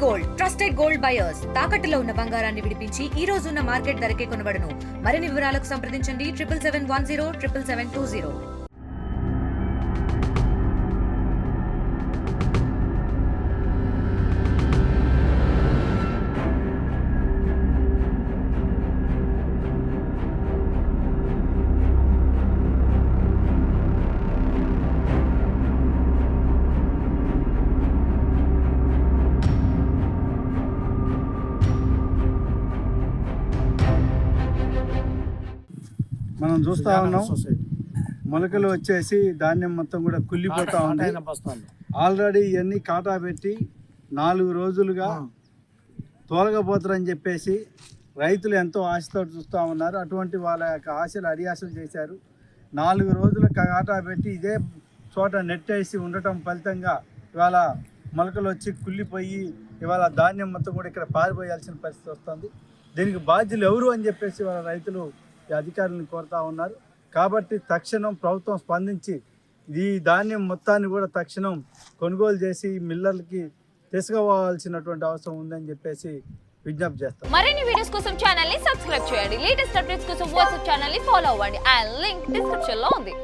Gold trusted gold buyers తాకట్టులో ఉన్న బంగారాన్ని విడిపించి ఈ రోజు ఉన్న మార్కెట్ ధరకే కొనబడును. మరిన్ని వివరాలకు సంప్రదించండి 7771077720. మనం చూస్తా ఉన్నాం మొలకలు వచ్చేసి ధాన్యం మొత్తం కూడా కుళ్ళిపోతా ఉంది. ఆల్రెడీ ఇవన్నీ కాటా పెట్టి 4 రోజులుగా తోలకపోతారని చెప్పేసి రైతులు ఎంతో ఆశతో చూస్తూ ఉన్నారు. అటువంటి వాళ్ళ యొక్క ఆశలు అడియాసలు చేశారు. 4 రోజుల కాటా పెట్టి ఇదే చోట నెట్టేసి ఉండటం ఫలితంగా ఇవాళ మొలకలు వచ్చి కుళ్ళిపోయి ఇవాళ ధాన్యం మొత్తం కూడా ఇక్కడ పారిపోయాల్సిన పరిస్థితి వస్తుంది. దీనికి బాధ్యులు ఎవరు అని చెప్పేసి వాళ్ళ రైతులు ఈ అధికారులను కోరుతా ఉన్నారు. కాబట్టి తక్షణం ప్రభుత్వం స్పందించి ఈ ధాన్యం మొత్తాన్ని కూడా తక్షణం కొనుగోలు చేసి మిల్లర్లకి తీసుకుపోవాల్సినటువంటి అవసరం ఉందని చెప్పేసి విజ్ఞప్తి చేస్తాం. మరిన్ని వీడియోస్ కోసం ఛానల్ ని సబ్స్క్రైబ్ చేయండి. లేటెస్ట్ అప్డేట్స్ కోసం వాట్సాప్ ఛానల్ ని ఫాలో అవ్వండి. ఆ లింక్ డిస్క్రిప్షన్ లో ఉంది.